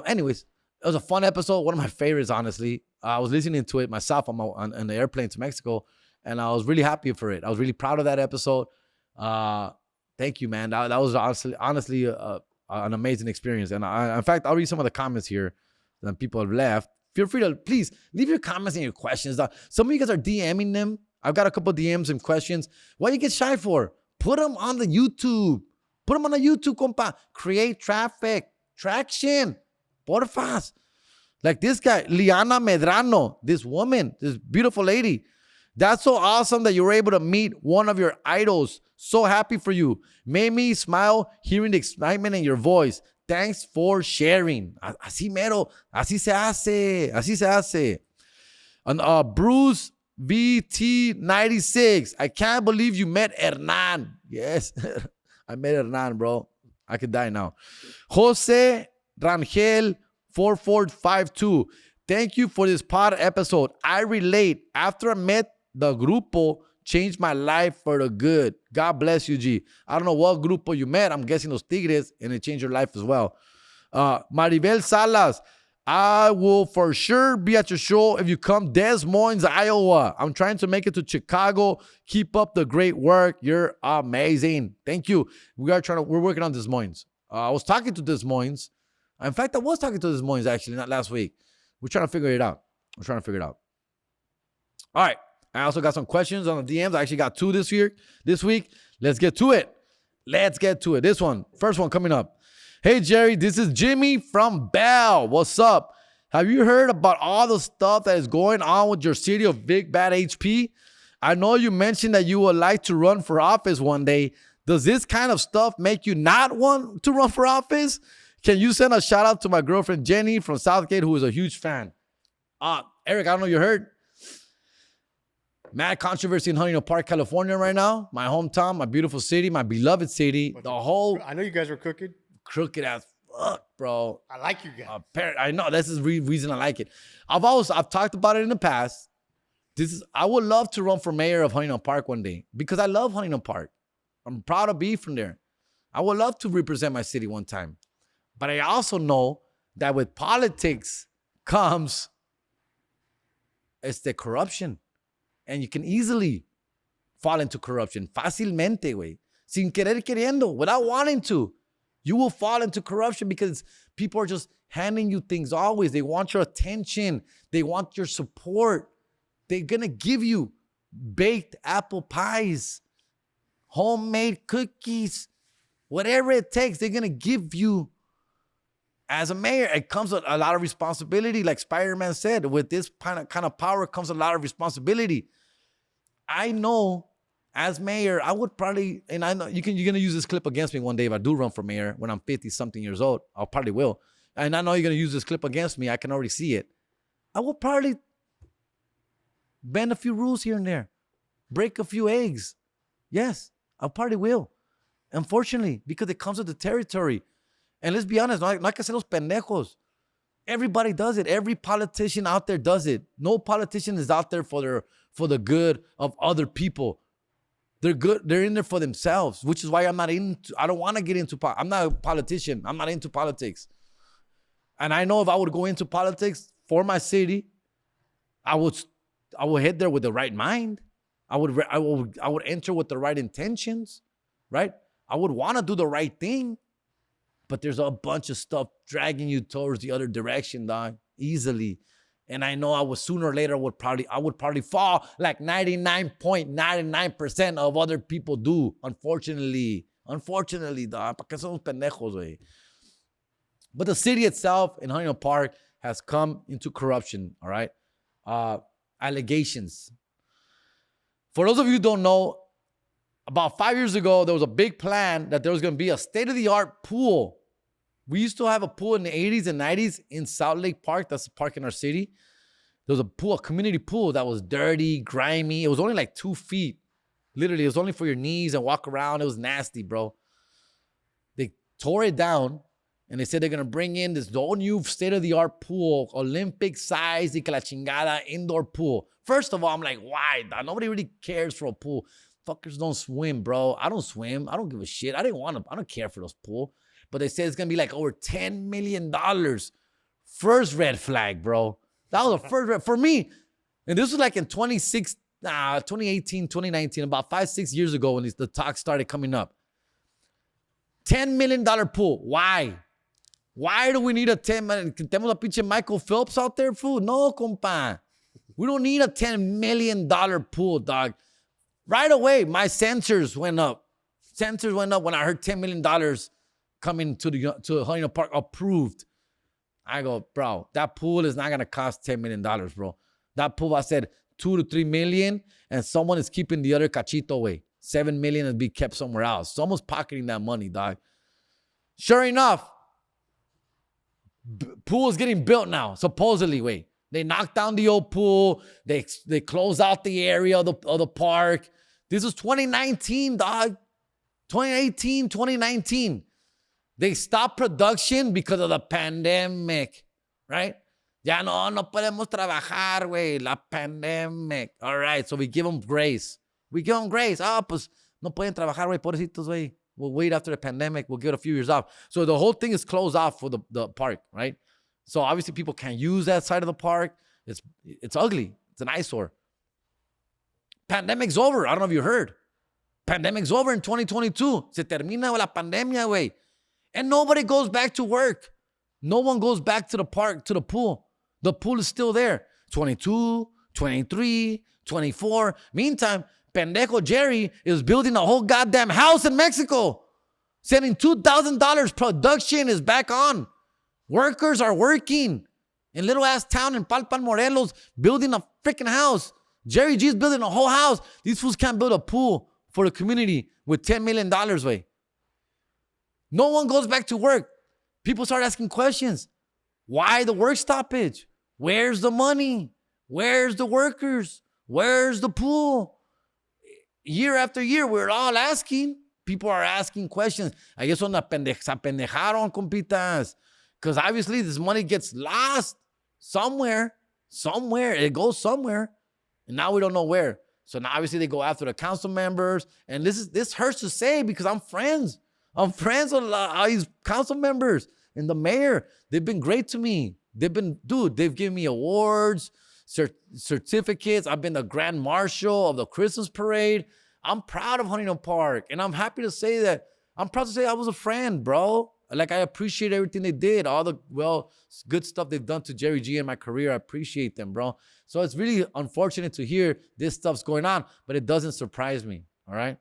anyways, it was a fun episode. One of my favorites, honestly. I was listening to it myself on the airplane to Mexico, and I was really happy for it. I was really proud of that episode. Thank you, man. That was honestly an amazing experience. And in fact, I'll read some of the comments here that people have left. Feel free to please leave your comments and your questions. Some of you guys are DMing them. I've got a couple of DMs and questions. What do you get shy for? Put them on the YouTube. Put them on the YouTube, compa. Create traction. Porfas. Like this guy, Liana Medrano, this woman, this beautiful lady. That's so awesome that you were able to meet one of your idols. So happy for you. Made me smile hearing the excitement in your voice. Thanks for sharing. Así mero. Así se hace. And Bruce VT96. I can't believe you met Hernan. Yes. I met Hernan, bro. I could die now. Jose Rangel 4452. Thank you for this pod episode. I relate. After I met the grupo, changed my life for the good. God bless you, G. I don't know what grupo you met. I'm guessing those Tigres, and it changed your life as well. Maribel Salas. I will for sure be at your show if you come Des Moines, Iowa. I'm trying to make it to Chicago. Keep up the great work. You're amazing. Thank you. We're working on Des Moines. I was talking to Des Moines. In fact, I was talking to Des Moines actually, not last week. We're trying to figure it out. All right. I also got some questions on the DMs. I actually got 2 this week. Let's get to it. This one, first one coming up. Hey, Jerry, this is Jimmy from Bell. What's up? Have you heard about all the stuff that is going on with your city of Big Bad HP? I know you mentioned that you would like to run for office one day. Does this kind of stuff make you not want to run for office? Can you send a shout out to my girlfriend Jenny from Southgate, who is a huge fan? Eric, I don't know if you heard. Mad controversy in Huntington Park, California right now. My hometown, my beautiful city, my beloved city. I know you guys were crooked. Crooked as fuck, bro. I like you guys. I know this is the reason I like it. I've talked about it in the past. I would love to run for mayor of Huntington Park one day because I love Huntington Park. I'm proud to be from there. I would love to represent my city one time. But I also know that with politics comes the corruption. And you can easily fall into corruption. Fácilmente, güey. Sin querer queriendo, without wanting to. You will fall into corruption because people are just handing you things always. They want your attention. They want your support. They're going to give you baked apple pies, homemade cookies, whatever it takes, they're going to give you. As a mayor, it comes with a lot of responsibility. Like Spider-Man said, with this kind of power comes a lot of responsibility. I know as mayor, I would probably, and I know you're going to use this clip against me one day if I do run for mayor when I'm 50-something years old. I probably will. And I know you're going to use this clip against me. I can already see it. I will probably bend a few rules here and there. Break a few eggs. Yes, I probably will. Unfortunately, because it comes with the territory. And let's be honest, no hay que ser los pendejos. Everybody does it. Every politician out there does it. No politician is out there for the good of other people. They're good. They're in there for themselves, which is why I don't want to get into I'm not a politician. I'm not into politics. And I know if I would go into politics for my city, I would head there with the right mind. I would enter with the right intentions, right? I would want to do the right thing. But there's a bunch of stuff dragging you towards the other direction, dog, easily. And I know sooner or later I would probably fall like 99.99% of other people do, unfortunately. Unfortunately, dog. ¿Para qué somos pendejos, güey? But the city itself in Huntington Park has come into corruption, all right? Allegations. For those of you who don't know, about 5 years ago, there was a big plan that there was going to be a state-of-the-art pool. We used to have a pool in the 80s and 90s in South Lake Park. That's a park in our city. There was a community pool that was dirty, grimy. It was only like 2 feet. Literally, it was only for your knees and walk around. It was nasty, bro. They tore it down, and they said they're going to bring in this whole new state-of-the-art pool, Olympic size, y que la chingada, indoor pool. First of all, I'm like, why? Nobody really cares for a pool. Fuckers don't swim, bro. I don't swim. I don't give a shit. I don't care for those pool. But they said it's going to be like over $10 million. First red flag, bro. That was the first red for me. And this was like in 2018, 2019, about 5-6 years ago when the talk started coming up. $10 million pool. Why? Why do we need a $10 million? Tenemos a pinche Michael Phelps out there, fool? No, compa. We don't need a $10 million pool, dog. Right away, my sensors went up. Sensors went up when I heard $10 million coming to Huntington Park approved. I go, bro, that pool is not going to cost $10 million, bro. That pool, I said, $2 to $3 million, and someone is keeping the other cachito away. $7 million is be kept somewhere else. Someone's pocketing that money, dog. Sure enough, pool is getting built now, supposedly, wait. They knocked down the old pool. They closed out the area of the park. This was 2019, dog. 2018, 2019. They stopped production because of the pandemic, right? Ya no podemos trabajar, güey. La pandemic. All right, so we give them grace. Pues no pueden trabajar, güey. Pobrecitos, güey. We'll wait after the pandemic. We'll give it a few years off. So the whole thing is closed off for the park, right? So obviously people can't use that side of the park. It's ugly. It's an eyesore. Pandemic's over. I don't know if you heard. Pandemic's over in 2022. Se termina la pandemia, güey. And nobody goes back to work. No one goes back to the park, to the pool. The pool is still there. 22, 23, 24. Meantime, Pendejo Jerry is building a whole goddamn house in Mexico. Sending $2,000. Production is back on. Workers are working. in little ass town in Palpan, Morelos, building a freaking house. Jerry G's building a whole house. These fools can't build a pool for the community with $10 million, way. No one goes back to work. People start asking questions. Why the work stoppage? Where's the money? Where's the workers? Where's the pool? Year after year, we're all asking. People are asking questions. Ahí es donde se apendejaron, compitas. Because obviously this money gets lost somewhere. Somewhere. It goes somewhere. And now we don't know where. So now obviously they go after the council members. And this hurts to say because I'm friends. I'm friends with all these council members and the mayor. They've been great to me. They've given me awards, certificates. I've been the grand marshal of the Christmas parade. I'm proud of Huntington Park. And I'm happy to say that. I'm proud to say I was a friend, bro. Like, I appreciate everything they did. All the, good stuff they've done to Jerry G in my career. I appreciate them, bro. So it's really unfortunate to hear this stuff's going on, but it doesn't surprise me, all right?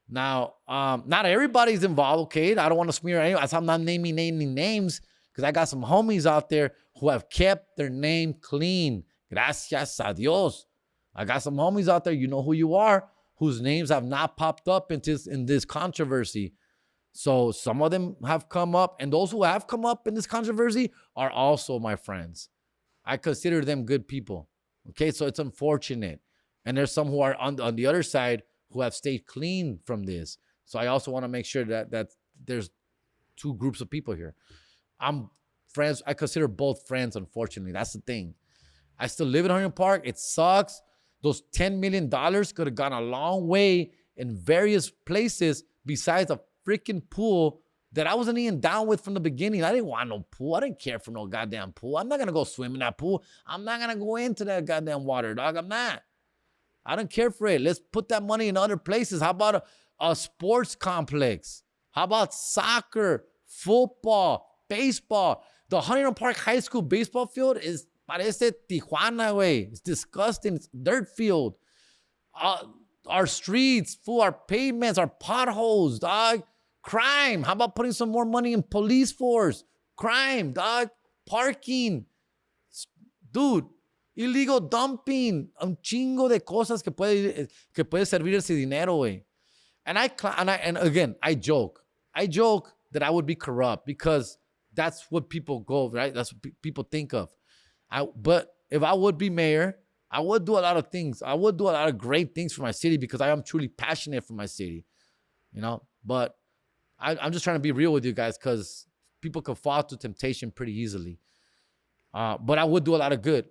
Now, not everybody's involved, okay? I don't want to smear anyone. I'm not naming any names because I got some homies out there who have kept their name clean. Gracias a Dios. I got some homies out there, you know who you are, whose names have not popped up in this controversy. So some of them have come up, and those who have come up in this controversy are also my friends. I consider them good people, okay? So it's unfortunate. And there's some who are on the other side who have stayed clean from this. So I also want to make sure that there's two groups of people here. I'm friends. I consider both friends, unfortunately. That's the thing. I still live in Huntington Park. It sucks. Those $10 million could have gone a long way in various places besides a freaking pool that I wasn't even down with from the beginning. I didn't want no pool. I didn't care for no goddamn pool. I'm not going to go swim in that pool. I'm not going to go into that goddamn water, dog. I'm not. I don't care for it. Let's put that money in other places. How about a sports complex? How about soccer, football, baseball? The Huntington Park High School baseball field is parece Tijuana, way. It's disgusting. It's dirt field. Our streets, our pavements, our potholes, dog. Crime. How about putting some more money in police force? Crime, dog. Parking. Dude. Illegal dumping, un chingo de cosas que puede servir ese dinero, güey. And again, I joke that I would be corrupt because that's what people go, right? That's what people think of. But if I would be mayor, I would do a lot of things. I would do a lot of great things for my city because I am truly passionate for my city, you know. But I'm just trying to be real with you guys because people can fall to temptation pretty easily. But I would do a lot of good.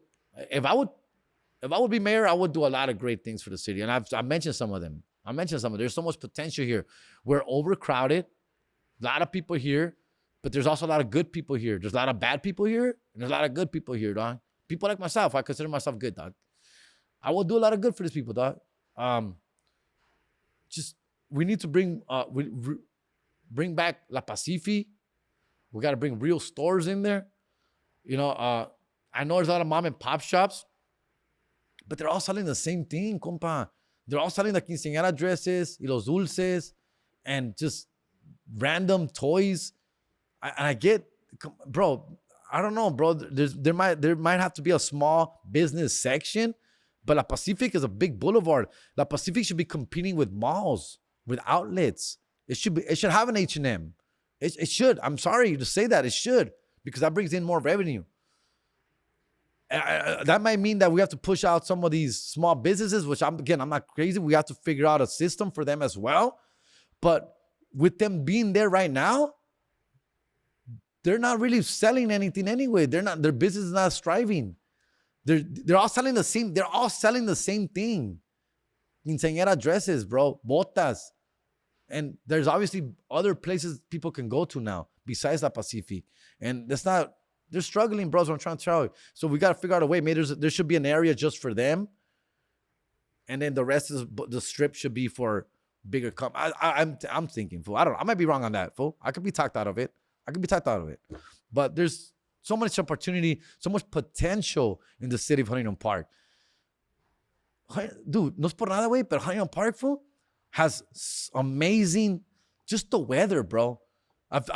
If I would be mayor, I would do a lot of great things for the city. And I mentioned some of them. There's so much potential here. We're overcrowded. A lot of people here, but there's also a lot of good people here. There's a lot of bad people here, and there's a lot of good people here, dog. People like myself, I consider myself good, dog. I will do a lot of good for these people, dog. We need to bring back La Pacifi. We got to bring real stores in there. You know, I know there's a lot of mom and pop shops, but they're all selling the same thing, compa. They're all selling the quinceañera dresses, y los dulces, and just random toys. I get, bro, I don't know, bro. There might have to be a small business section, but La Pacific is a big boulevard. La Pacific should be competing with malls, with outlets. It should have an H&M. It should. I'm sorry to say that. It should, because that brings in more revenue. That might mean that we have to push out some of these small businesses, which I'm not crazy. We have to figure out a system for them as well. But with them being there right now, they're not really selling anything anyway. Their business is not striving. They're all selling the same. They're all selling the same thing. Quinceañera dresses, bro, botas. And there's obviously other places people can go to now besides La Pacific. And they're struggling, bros. I'm trying to tell you. So we got to figure out a way. Maybe there should be an area just for them. And then the rest of the strip should be for bigger companies. I'm thinking, fool. I don't know. I might be wrong on that, fool. I could be talked out of it. But there's so much opportunity, so much potential in the city of Huntington Park. Dude, no es por nada, güey, but Huntington Park, fool, has amazing, just the weather, bro. I've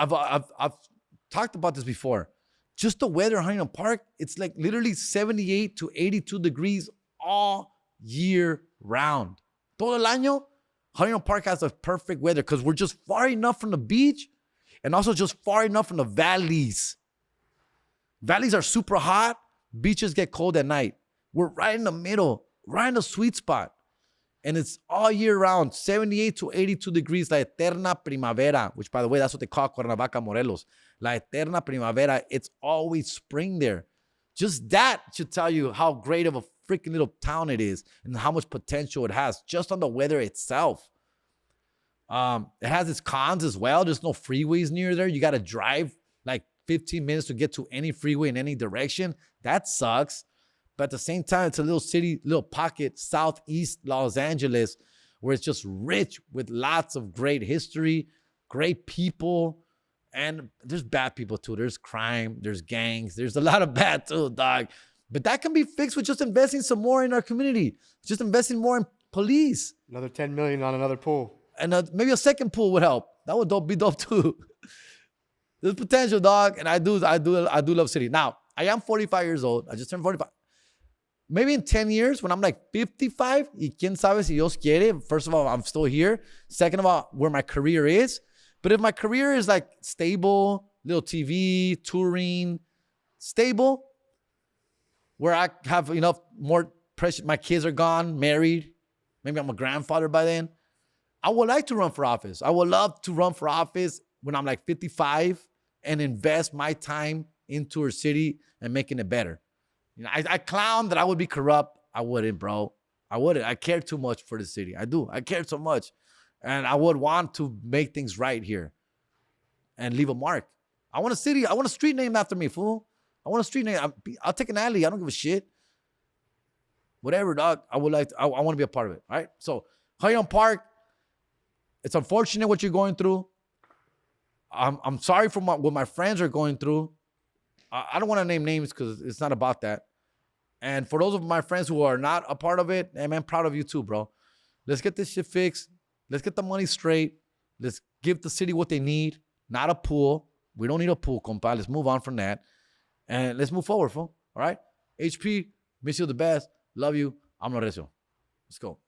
talked about this before. just the weather in Huntington Park, it's like literally 78 to 82 degrees all year round. Todo el año, Huntington Park has the perfect weather because we're just far enough from the beach and also just far enough from the valleys. Valleys are super hot. Beaches get cold at night. We're right in the middle, right in the sweet spot. And it's all year round, 78 to 82 degrees, la eterna primavera, which, by the way, that's what they call Cuernavaca, Morelos. La eterna primavera. It's always spring there. Just that should tell you how great of a freaking little town it is and how much potential it has just on the weather itself. It has its cons as well. There's no freeways near there. You got to drive like 15 minutes to get to any freeway in any direction. That sucks. But at the same time, it's a little city, little pocket, southeast Los Angeles, where it's just rich with lots of great history, great people, and there's bad people too. There's crime, there's gangs, there's a lot of bad too, dog. But that can be fixed with just investing some more in our community, just investing more in police. Another 10 million on another pool. And maybe a second pool would help. That would be dope too. There's potential, dog, and I do love city. Now, I am 45 years old. I just turned 45. Maybe in 10 years, when I'm like 55, y quién sabe si Dios quiere. First of all, I'm still here. Second of all, where my career is. But if my career is like stable, little TV, touring, stable, where I have enough more pressure, my kids are gone, married, maybe I'm a grandfather by then, I would like to run for office. I would love to run for office when I'm like 55 and invest my time into our city and making it better. You know, I clown that I would be corrupt. I wouldn't, bro. I wouldn't. I care too much for the city. I do. I care so much. And I would want to make things right here and leave a mark. I want a city. I want a street named after me, fool. I want a street name. I'll take an alley. I don't give a shit. Whatever, dog. I would like to, I want to be a part of it. All right. So, Huntington Park, it's unfortunate what you're going through. I'm sorry for what my friends are going through. I don't want to name names because it's not about that. And for those of my friends who are not a part of it, hey, man, proud of you too, bro. Let's get this shit fixed. Let's get the money straight. Let's give the city what they need, not a pool. We don't need a pool, compa. Let's move on from that. And let's move forward, fool. All right? HP, miss you the best. Love you. I'm Lorenzo. Let's go.